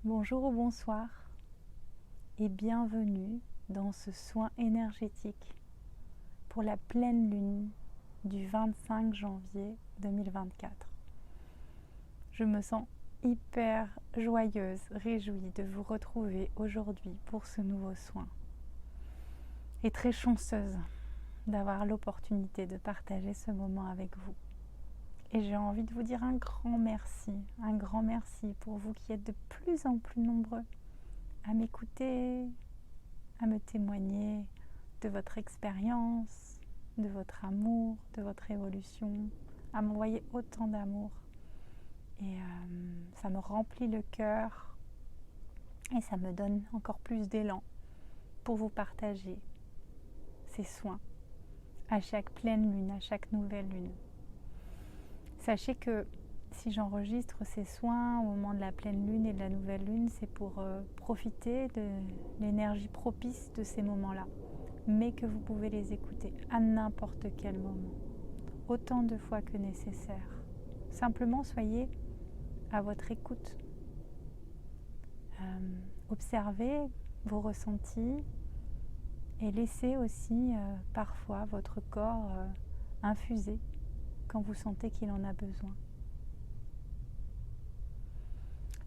Bonjour ou bonsoir et bienvenue dans ce soin énergétique pour la pleine lune du 25 janvier 2024. Je me sens hyper joyeuse, réjouie de vous retrouver aujourd'hui pour ce nouveau soin et très chanceuse d'avoir l'opportunité de partager ce moment avec vous. Et j'ai envie de vous dire un grand merci pour vous qui êtes de plus en plus nombreux à m'écouter, à me témoigner de votre expérience, de votre amour, de votre évolution, à m'envoyer autant d'amour. Et ça me remplit le cœur et ça me donne encore plus d'élan pour vous partager ces soins à chaque pleine lune, à chaque nouvelle lune. Sachez que si j'enregistre ces soins au moment de la pleine lune et de la nouvelle lune, c'est pour profiter de l'énergie propice de ces moments-là, mais que vous pouvez les écouter à n'importe quel moment, autant de fois que nécessaire. Simplement, soyez à votre écoute. Observez vos ressentis et laissez aussi parfois votre corps infuser quand vous sentez qu'il en a besoin.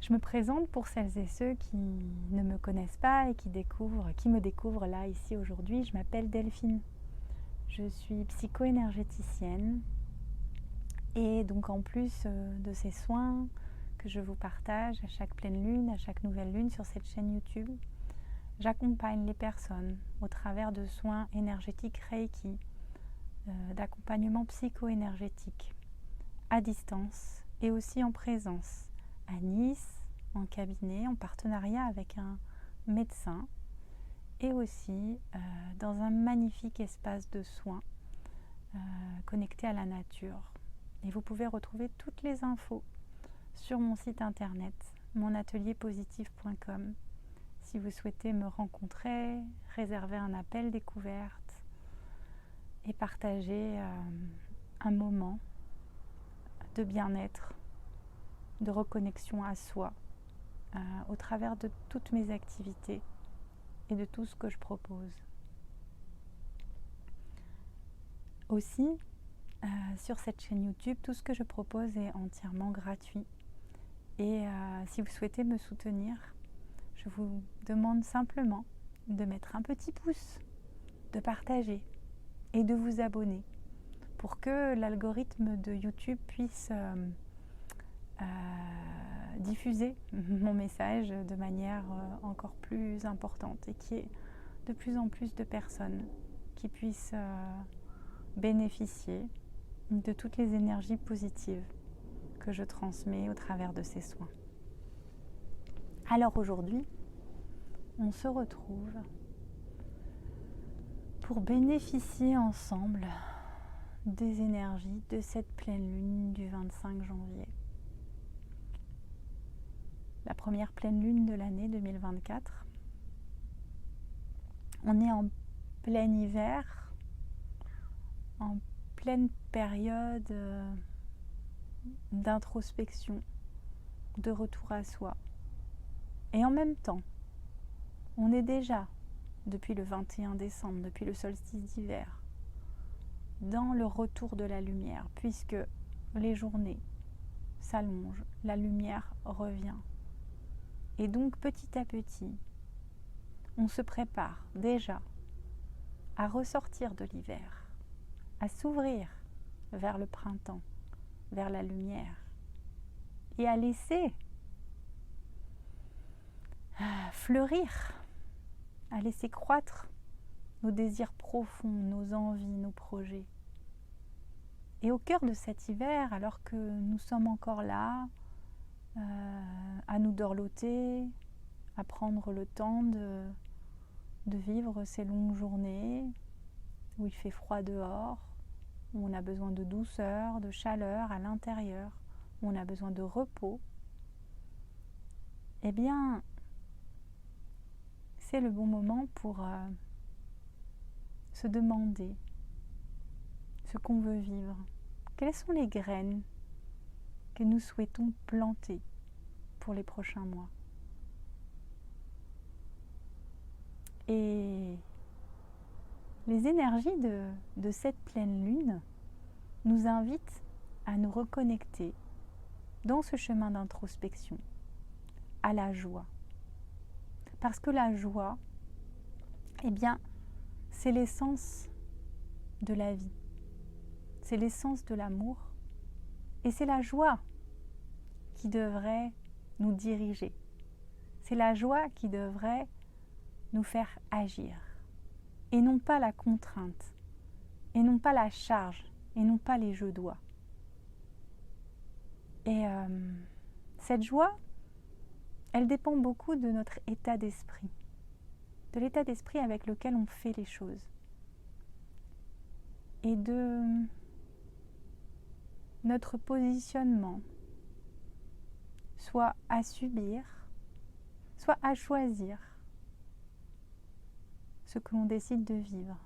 Je me présente pour celles et ceux qui ne me connaissent pas et qui me découvrent là, ici, aujourd'hui. Je m'appelle Delphine. Je suis psycho-énergéticienne et donc en plus de ces soins que je vous partage à chaque pleine lune, à chaque nouvelle lune sur cette chaîne YouTube, j'accompagne les personnes au travers de soins énergétiques Reiki, d'accompagnement psycho-énergétique à distance et aussi en présence à Nice, en cabinet, en partenariat avec un médecin et aussi dans un magnifique espace de soins connecté à la nature. Et vous pouvez retrouver toutes les infos sur mon site internet, monatelierpositif.com, si vous souhaitez me rencontrer, réserver un appel découverte et partager un moment de bien-être, de reconnexion à soi, au travers de toutes mes activités et de tout ce que je propose. Aussi, sur cette chaîne YouTube, tout ce que je propose est entièrement gratuit. Et si vous souhaitez me soutenir, je vous demande simplement de mettre un petit pouce, de partager et de vous abonner pour que l'algorithme de YouTube puisse diffuser mon message de manière encore plus importante et qu'il y ait de plus en plus de personnes qui puissent bénéficier de toutes les énergies positives que je transmets au travers de ces soins. Alors aujourd'hui, on se retrouve pour bénéficier ensemble des énergies de cette pleine lune du 25 janvier. La première pleine lune de l'année 2024. On est en plein hiver, en pleine période d'introspection, de retour à soi. Et en même temps, on est déjà, depuis le 21 décembre, depuis le solstice d'hiver, dans le retour de la lumière, puisque les journées s'allongent, la lumière revient. Et donc petit à petit, on se prépare déjà à ressortir de l'hiver, à s'ouvrir vers le printemps, vers la lumière, et à laisser fleurir, à laisser croître nos désirs profonds, nos envies, nos projets. Et au cœur de cet hiver, alors que nous sommes encore là, à nous dorloter, à prendre le temps de vivre ces longues journées où il fait froid dehors, où on a besoin de douceur, de chaleur à l'intérieur, où on a besoin de repos, eh bien, c'est le bon moment pour se demander ce qu'on veut vivre. Quelles sont les graines que nous souhaitons planter pour les prochains mois? Et les énergies de cette pleine lune nous invitent à nous reconnecter dans ce chemin d'introspection à la joie. Parce que la joie, eh bien, c'est l'essence de la vie. C'est l'essence de l'amour. Et c'est la joie qui devrait nous diriger. C'est la joie qui devrait nous faire agir. Et non pas la contrainte. Et non pas la charge. Et non pas les jeux doigts. Et cette joie, elle dépend beaucoup de notre état d'esprit. De l'état d'esprit avec lequel on fait les choses. Et de notre positionnement, soit à subir, soit à choisir ce que l'on décide de vivre.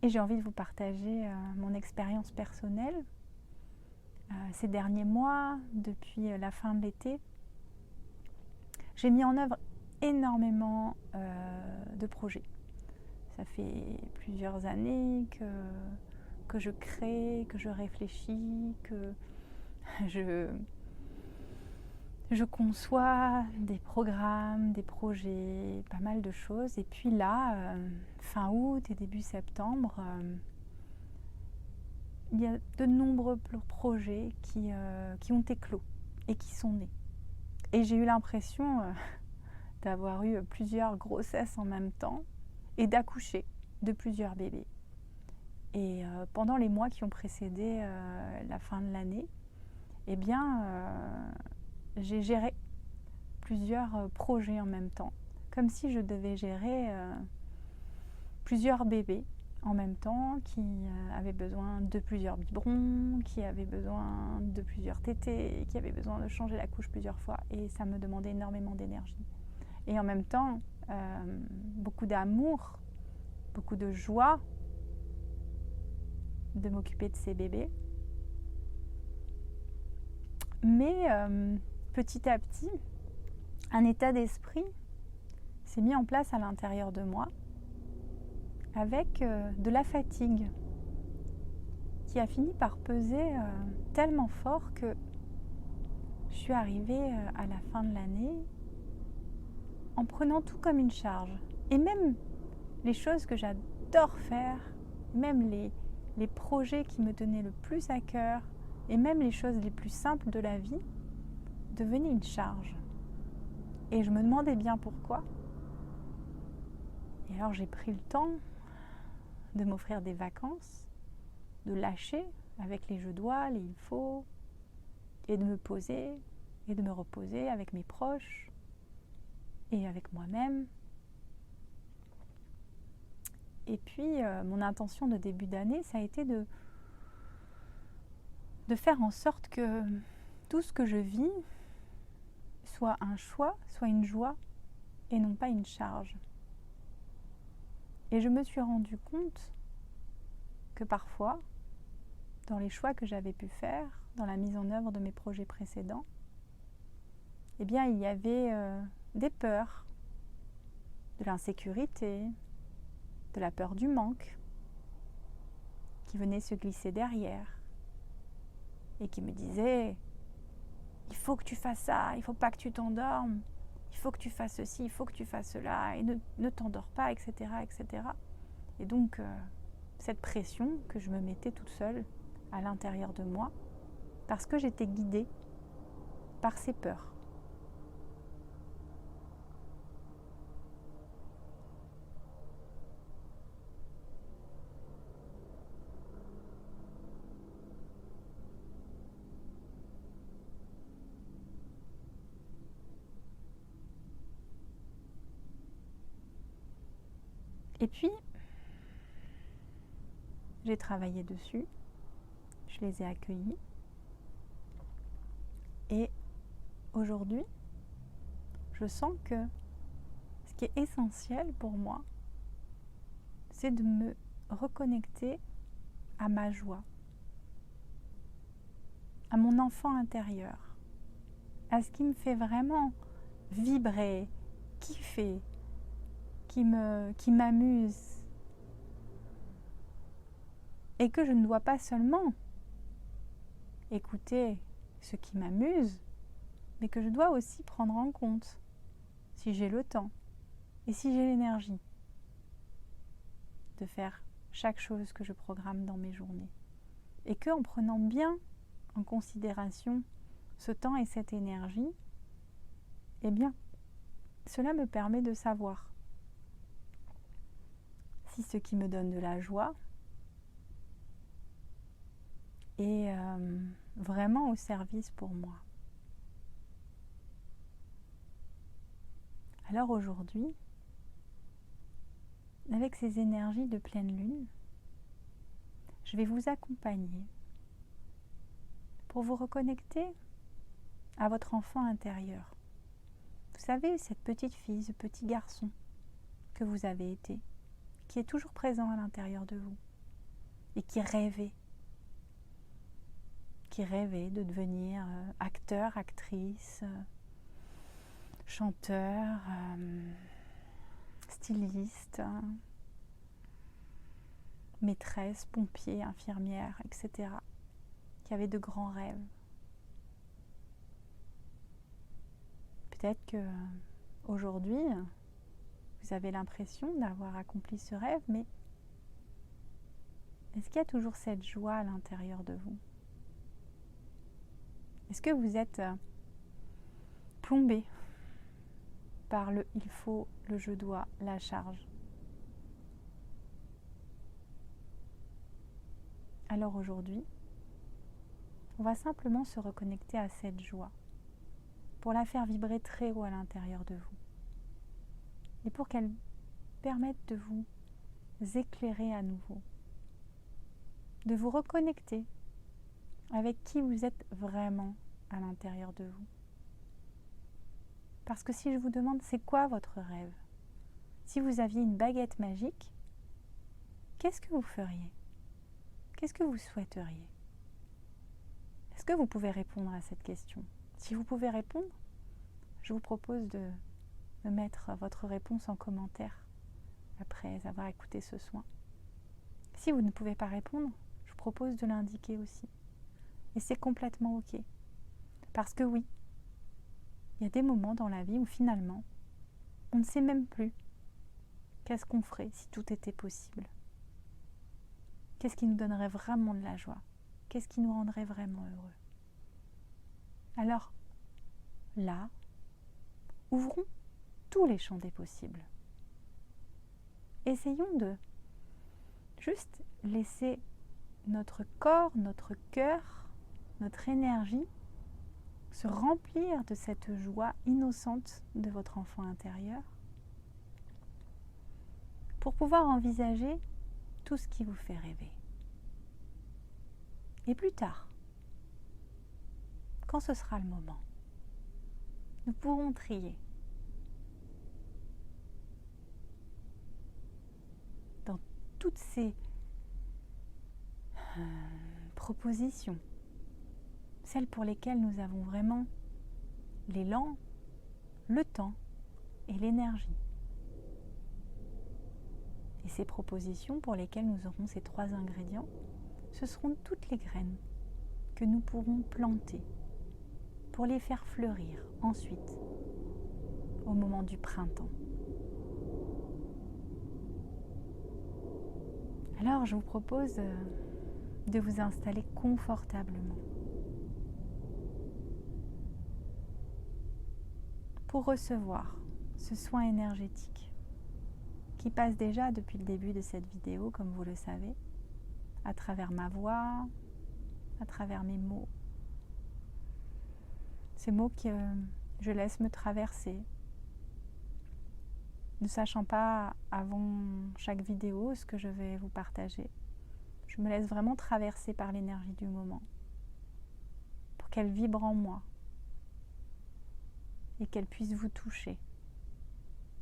Et j'ai envie de vous partager mon expérience personnelle. Ces derniers mois, depuis la fin de l'été, j'ai mis en œuvre énormément de projets. Ça fait plusieurs années que je crée, que je réfléchis, que je conçois des programmes, des projets, pas mal de choses. Et puis là, fin août et début septembre, il y a de nombreux projets qui ont éclos et qui sont nés. Et j'ai eu l'impression d'avoir eu plusieurs grossesses en même temps et d'accoucher de plusieurs bébés. Et pendant les mois qui ont précédé la fin de l'année, eh bien, j'ai géré plusieurs projets en même temps, comme si je devais gérer plusieurs bébés en même temps qui avaient besoin de plusieurs biberons, qui avaient besoin de plusieurs tétés, qui avaient besoin de changer la couche plusieurs fois. Et ça me demandait énormément d'énergie. Et en même temps, beaucoup d'amour, beaucoup de joie de m'occuper de ces bébés. Mais petit à petit, un état d'esprit s'est mis en place à l'intérieur de moi avec de la fatigue qui a fini par peser tellement fort que je suis arrivée à la fin de l'année en prenant tout comme une charge. Et même les choses que j'adore faire, même les projets qui me tenaient le plus à cœur, et même les choses les plus simples de la vie, devenaient une charge. Et je me demandais bien pourquoi. Et alors j'ai pris le temps de m'offrir des vacances, de lâcher avec les je dois, les il faut, et de me poser et de me reposer avec mes proches et avec moi-même. Et puis mon intention de début d'année, ça a été de faire en sorte que tout ce que je vis soit un choix, soit une joie et non pas une charge. Et je me suis rendu compte que parfois, dans les choix que j'avais pu faire, dans la mise en œuvre de mes projets précédents, eh bien, il y avait des peurs, de l'insécurité, de la peur du manque, qui venaient se glisser derrière et qui me disaient « Il faut que tu fasses ça, il ne faut pas que tu t'endormes, il faut que tu fasses ceci, il faut que tu fasses cela, et ne t'endors pas, etc. etc. » Et donc, cette pression que je me mettais toute seule à l'intérieur de moi, parce que j'étais guidée par ces peurs. Et puis, j'ai travaillé dessus, je les ai accueillis. Et aujourd'hui, je sens que ce qui est essentiel pour moi, c'est de me reconnecter à ma joie, à mon enfant intérieur, à ce qui me fait vraiment vibrer, kiffer, qui m'amuse, et que je ne dois pas seulement écouter ce qui m'amuse, mais que je dois aussi prendre en compte, si j'ai le temps et si j'ai l'énergie, de faire chaque chose que je programme dans mes journées. Et que, en prenant bien en considération ce temps et cette énergie, eh bien, cela me permet de savoir si ce qui me donne de la joie est vraiment au service pour moi. Alors aujourd'hui, avec ces énergies de pleine lune, je vais vous accompagner pour vous reconnecter à votre enfant intérieur. Vous savez, cette petite fille, ce petit garçon que vous avez été, qui est toujours présent à l'intérieur de vous et qui rêvait de devenir acteur, actrice, chanteur, styliste, maîtresse, pompier, infirmière, etc. Qui avait de grands rêves. Peut-être que aujourd'hui, vous avez l'impression d'avoir accompli ce rêve, mais est-ce qu'il y a toujours cette joie à l'intérieur de vous? Est-ce que vous êtes plombé par le il faut, le je dois, la charge? Alors aujourd'hui, on va simplement se reconnecter à cette joie pour la faire vibrer très haut à l'intérieur de vous et pour qu'elle permette de vous éclairer à nouveau, de vous reconnecter avec qui vous êtes vraiment à l'intérieur de vous. Parce que si je vous demande c'est quoi votre rêve, si vous aviez une baguette magique, qu'est-ce que vous feriez? Qu'est-ce que vous souhaiteriez? Est-ce que vous pouvez répondre à cette question? Si vous pouvez répondre, je vous propose de mettre votre réponse en commentaire après avoir écouté ce soin. Si vous ne pouvez pas répondre, je vous propose de l'indiquer aussi. Et c'est complètement ok. Parce que oui, il y a des moments dans la vie où finalement, on ne sait même plus qu'est-ce qu'on ferait si tout était possible. Qu'est-ce qui nous donnerait vraiment de la joie? Qu'est-ce qui nous rendrait vraiment heureux? Alors, là, ouvrons tous les champs des possibles. Essayons de juste laisser notre corps, notre cœur, notre énergie se remplir de cette joie innocente de votre enfant intérieur pour pouvoir envisager tout ce qui vous fait rêver. Et plus tard, quand ce sera le moment, nous pourrons trier dans toutes ces propositions, celles pour lesquelles nous avons vraiment l'élan, le temps et l'énergie. Et ces propositions pour lesquelles nous aurons ces 3 ingrédients, ce seront toutes les graines que nous pourrons planter pour les faire fleurir ensuite au moment du printemps. Alors je vous propose de vous installer confortablement pour recevoir ce soin énergétique qui passe déjà depuis le début de cette vidéo, comme vous le savez, à travers ma voix, à travers mes mots. Ces mots que je laisse me traverser, ne sachant pas avant chaque vidéo ce que je vais vous partager. Je me laisse vraiment traverser par l'énergie du moment pour qu'elle vibre en moi et qu'elle puisse vous toucher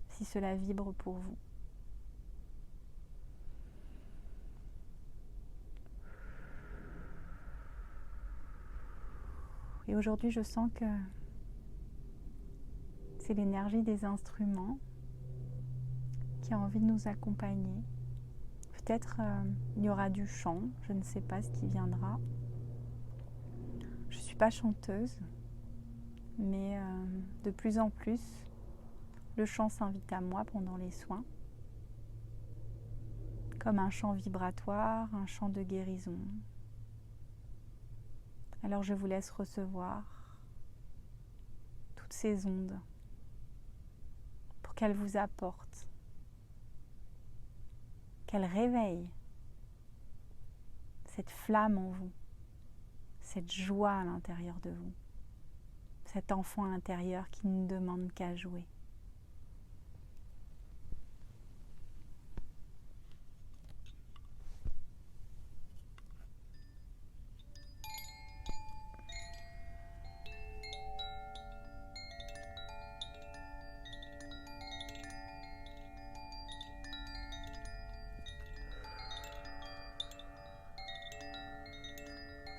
si cela vibre pour vous. Et aujourd'hui, je sens que c'est l'énergie des instruments qui a envie de nous accompagner. Peut-être il y aura du chant, je ne sais pas ce qui viendra. Je ne suis pas chanteuse, mais de plus en plus, le chant s'invite à moi pendant les soins, comme un chant vibratoire, un chant de guérison. Alors je vous laisse recevoir toutes ces ondes pour qu'elles vous apportent, qu'elles réveillent cette flamme en vous, cette joie à l'intérieur de vous, cet enfant intérieur qui ne demande qu'à jouer.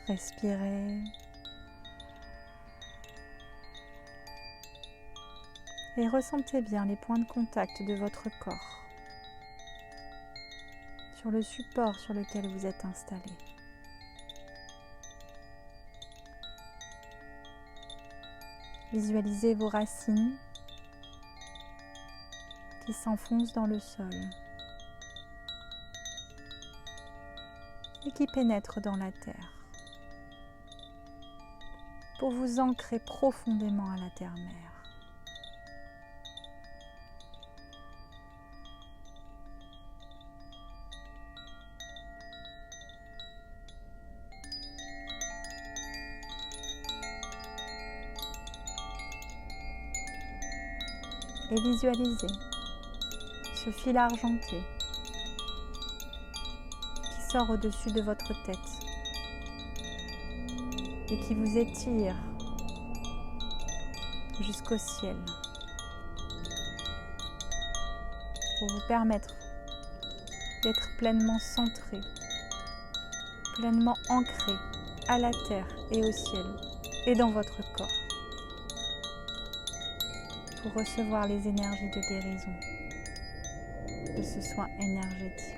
Respirez et ressentez bien les points de contact de votre corps sur le support sur lequel vous êtes installé. Visualisez vos racines qui s'enfoncent dans le sol et qui pénètrent dans la terre pour vous ancrer profondément à la terre-mère. Et visualisez ce fil argenté qui sort au-dessus de votre tête et qui vous étire jusqu'au ciel pour vous permettre d'être pleinement centré, pleinement ancré à la terre et au ciel et dans votre corps pour recevoir les énergies de guérison de ce soin énergétique.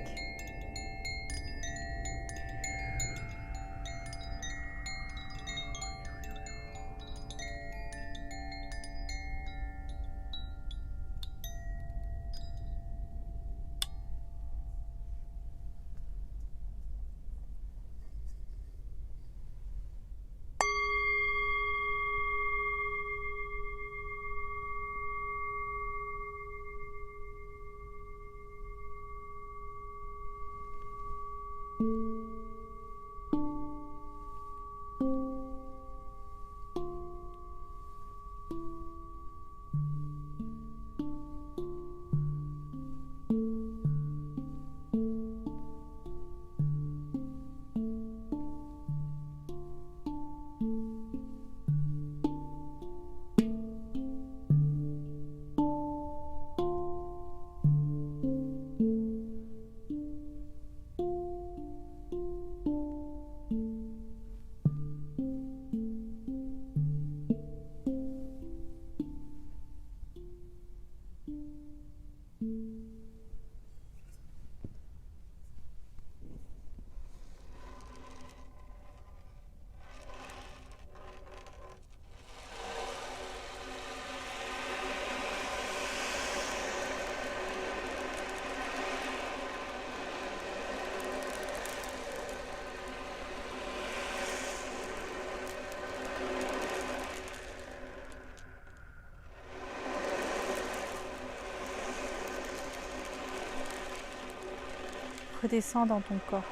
Redescends dans ton corps.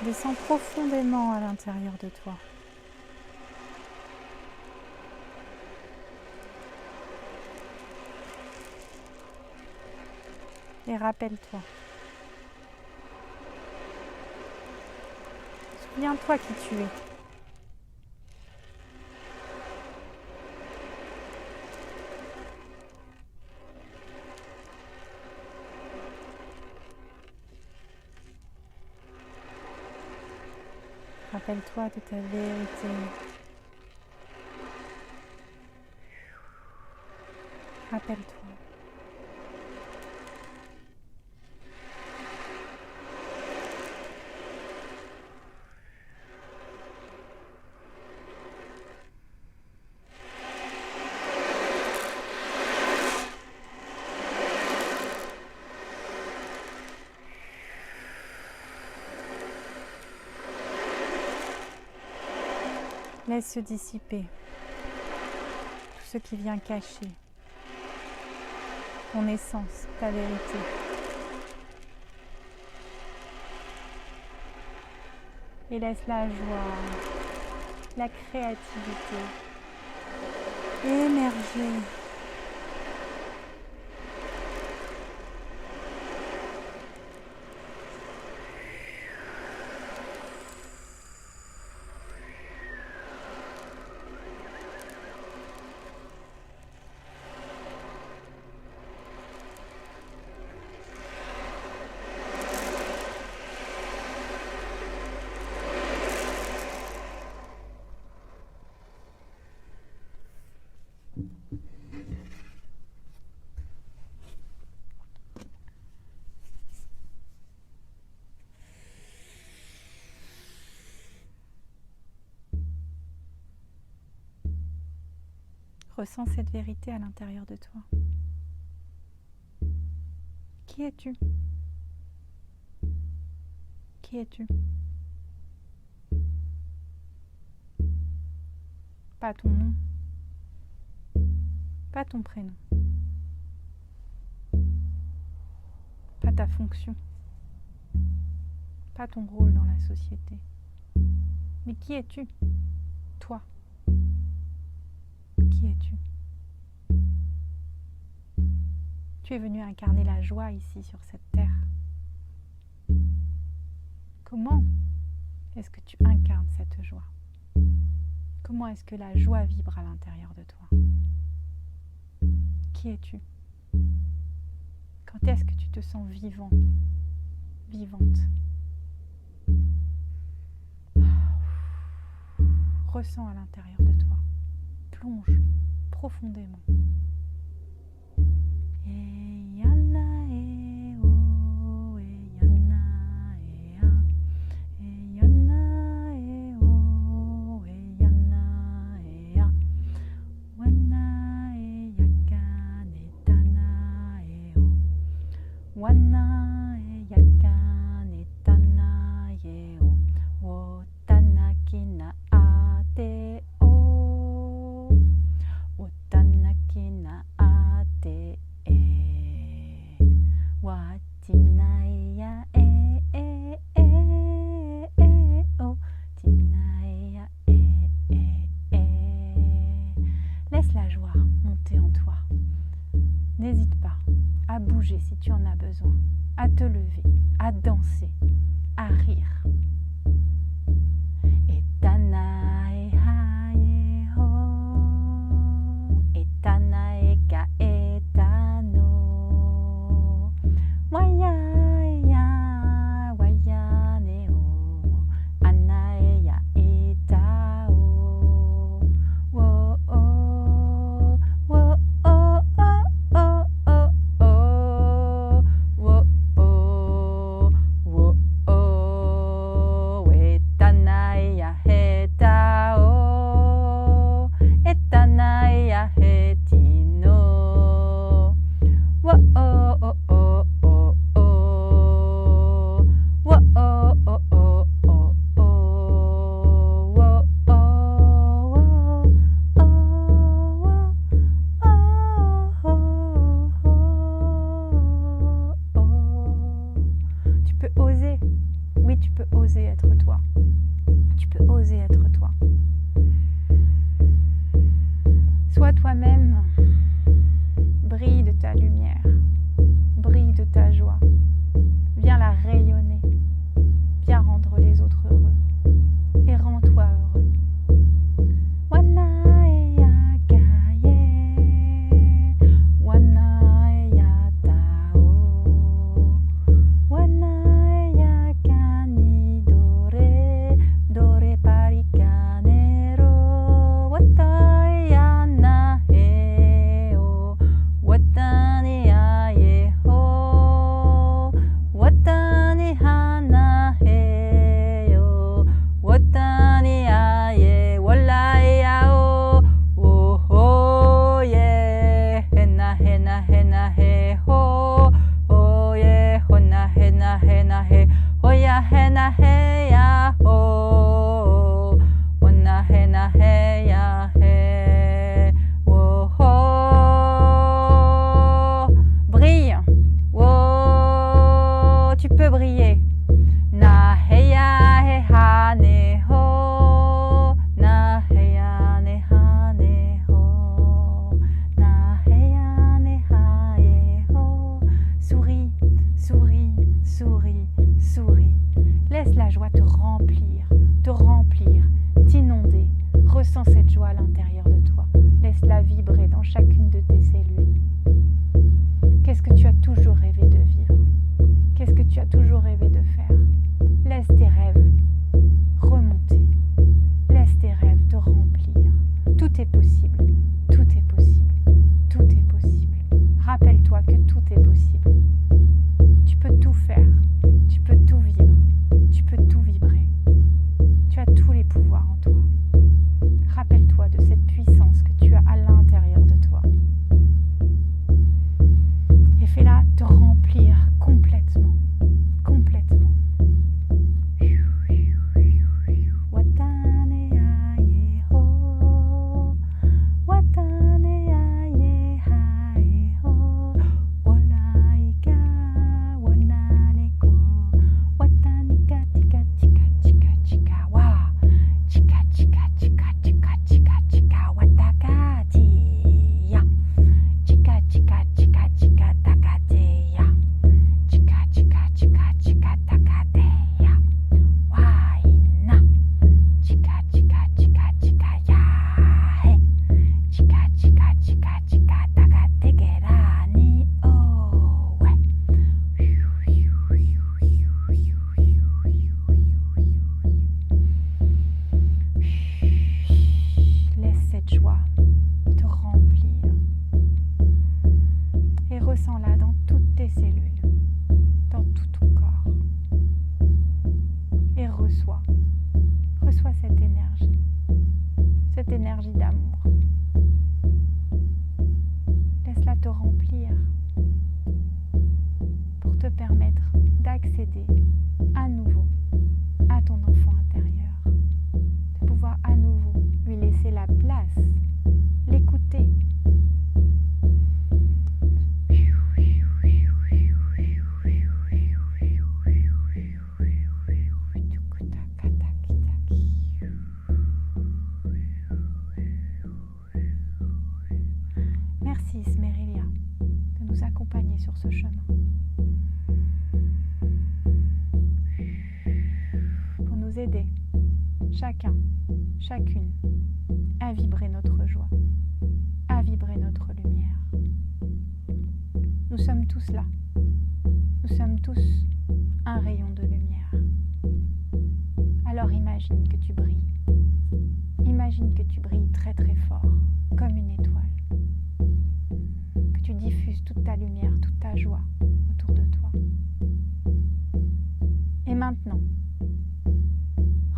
Descends profondément à l'intérieur de toi. Et rappelle-toi. Souviens-toi qui tu es. Rappelle-toi de ta vérité. Rappelle-toi. Laisse se dissiper tout ce qui vient cacher ton essence, ta vérité. Et laisse la joie, la créativité émerger. Ressens cette vérité à l'intérieur de toi. Qui es-tu? Qui es-tu? Pas ton nom, pas ton prénom, pas ta fonction, pas ton rôle dans la société. Mais qui es-tu? Toi. Qui es-tu? Tu es venu incarner la joie ici sur cette terre. Comment est-ce que tu incarnes cette joie? Comment est-ce que la joie vibre à l'intérieur de toi? Qui es-tu? Quand est-ce que tu te sens vivant, vivante? Ressens à l'intérieur de toi. Plonge profondément. Laisse la joie monter en toi. N'hésite pas à bouger si tu en as besoin, à te lever, à danser, à rire. Oser être toi. Tu peux oser être toi. Sois toi-même. Brille de ta lumière. Brille de ta joie. Viens la rayonner. Viens rendre les autres heureux. Et rends-toi heureux. Tout est possible, tout est possible, tout est possible. Rappelle-toi que tout est possible. Tu peux tout faire, tu peux tout vivre, tu peux tout vibrer. Tu as tous les pouvoirs en toi. Rappelle-toi de cette puissance que tu as à l'intérieur de toi. Et fais-la te remplir complètement, complètement. Joie te remplir et ressens-la dans toutes tes cellules, dans tout ton corps et reçois cette énergie d'amour. Laisse-la te remplir pour te permettre d'accéder à nouveau à ton enfant intérieur, de pouvoir à nouveau lui laisser la place, l'écouter. Merci Smerelia de nous accompagner sur ce chemin. Pour nous aider, chacun, chacune, à vibrer notre joie, à vibrer notre lumière. Nous sommes tous là. Nous sommes tous un rayon de lumière. Alors imagine que tu brilles. Imagine que tu brilles très très fort, comme une étoile. Que tu diffuses toute ta lumière, toute ta joie autour de toi. Et maintenant,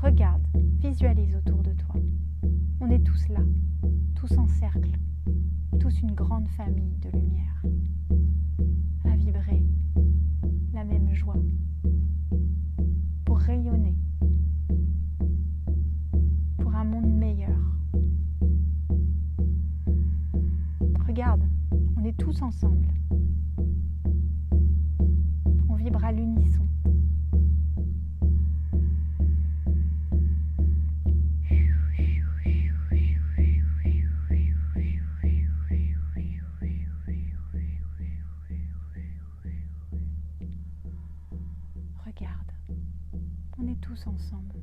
regarde, visualise autour de toi. On est tous là, tous en cercle, tous une grande famille de lumière, à vibrer la même joie, pour rayonner, pour un monde meilleur. Regarde, on est tous ensemble. On vibre à l'unisson. Regarde, on est tous ensemble.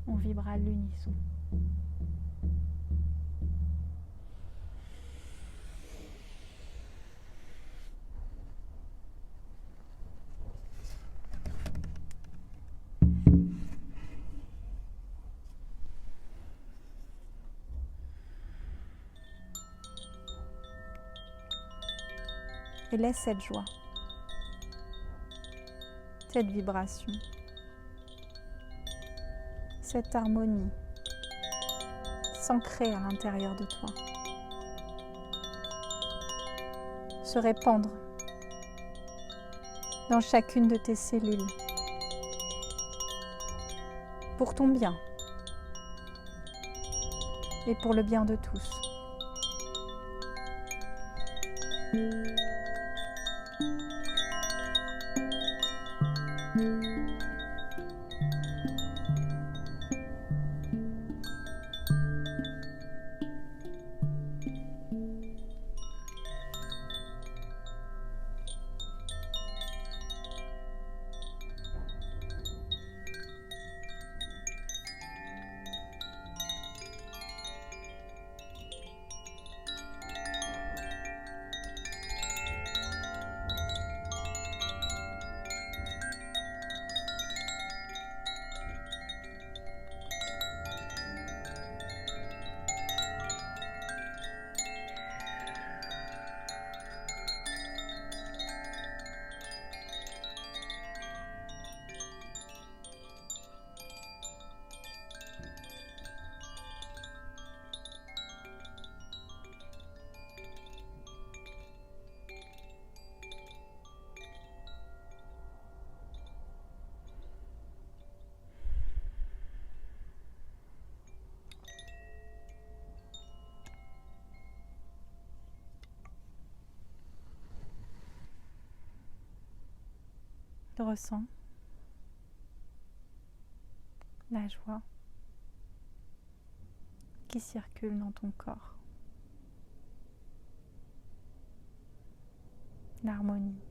On vibre à l'unisson. Et laisse cette joie, cette vibration, cette harmonie s'ancrer à l'intérieur de toi, se répandre dans chacune de tes cellules pour ton bien et pour le bien de tous. Ressens la joie qui circule dans ton corps, l'harmonie.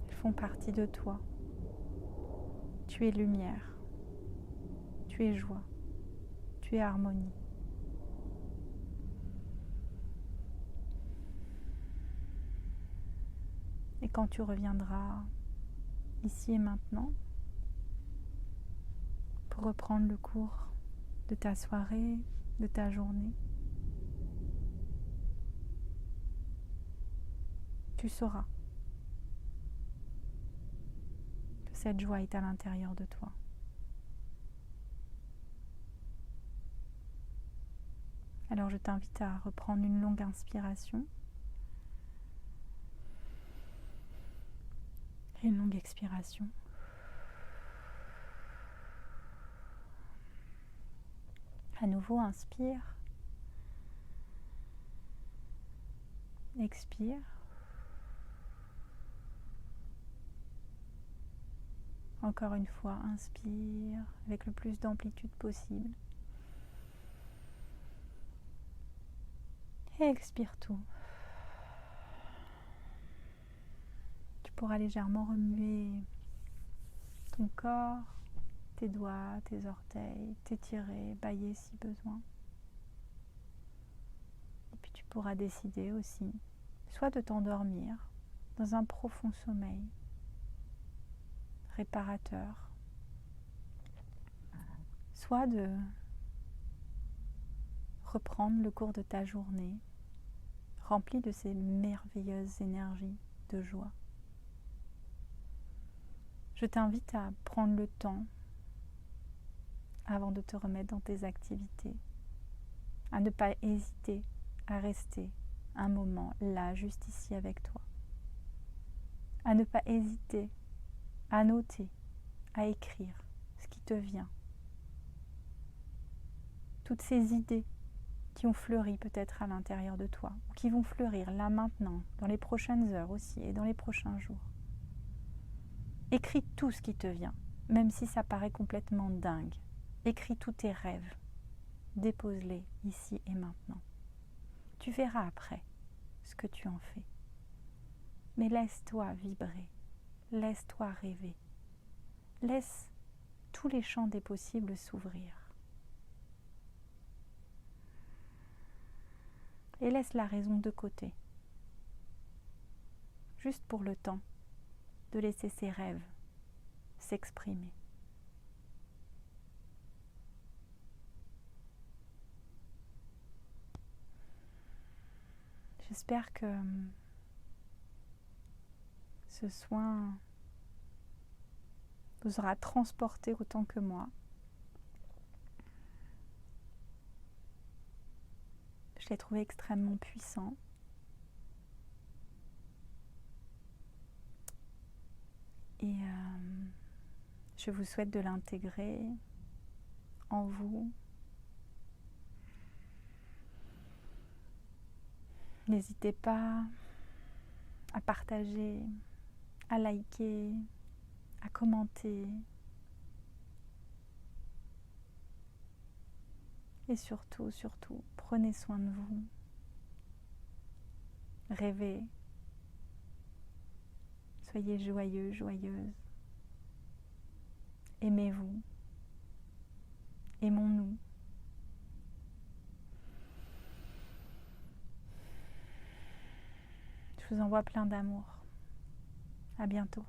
Ils font partie de toi. Tu es lumière, tu es joie, tu es harmonie. Et quand tu reviendras ici et maintenant pour reprendre le cours de ta soirée, de ta journée, tu sauras que cette joie est à l'intérieur de toi. Alors je t'invite à reprendre une longue inspiration et une longue expiration. À nouveau, inspire, expire. Encore une fois, inspire avec le plus d'amplitude possible. Et expire tout. Tu pourras légèrement remuer ton corps, tes doigts, tes orteils, t'étirer, bâiller si besoin. Et puis tu pourras décider aussi, soit de t'endormir dans un profond sommeil réparateur, soit de reprendre le cours de ta journée rempli de ces merveilleuses énergies de joie. Je t'invite à prendre le temps, avant de te remettre dans tes activités, à ne pas hésiter à rester un moment là, juste ici avec toi, à ne pas hésiter à noter, à écrire ce qui te vient, toutes ces idées qui ont fleuri peut-être à l'intérieur de toi, ou qui vont fleurir là maintenant, dans les prochaines heures aussi et dans les prochains jours. Écris tout ce qui te vient, même si ça paraît complètement dingue. Écris tous tes rêves, dépose-les ici et maintenant. Tu verras après ce que tu en fais. Mais laisse-toi vibrer, laisse-toi rêver, laisse tous les champs des possibles s'ouvrir. Et laisse la raison de côté, juste pour le temps de laisser ses rêves s'exprimer. J'espère que ce soin vous aura transporté autant que moi. Je l'ai trouvé extrêmement puissant. Et je vous souhaite de l'intégrer en vous. N'hésitez pas à partager, à liker, à commenter. Et surtout, prenez soin de vous. Rêvez. Soyez joyeux, joyeuses. Aimez-vous. Aimons-nous. Je vous envoie plein d'amour. À bientôt.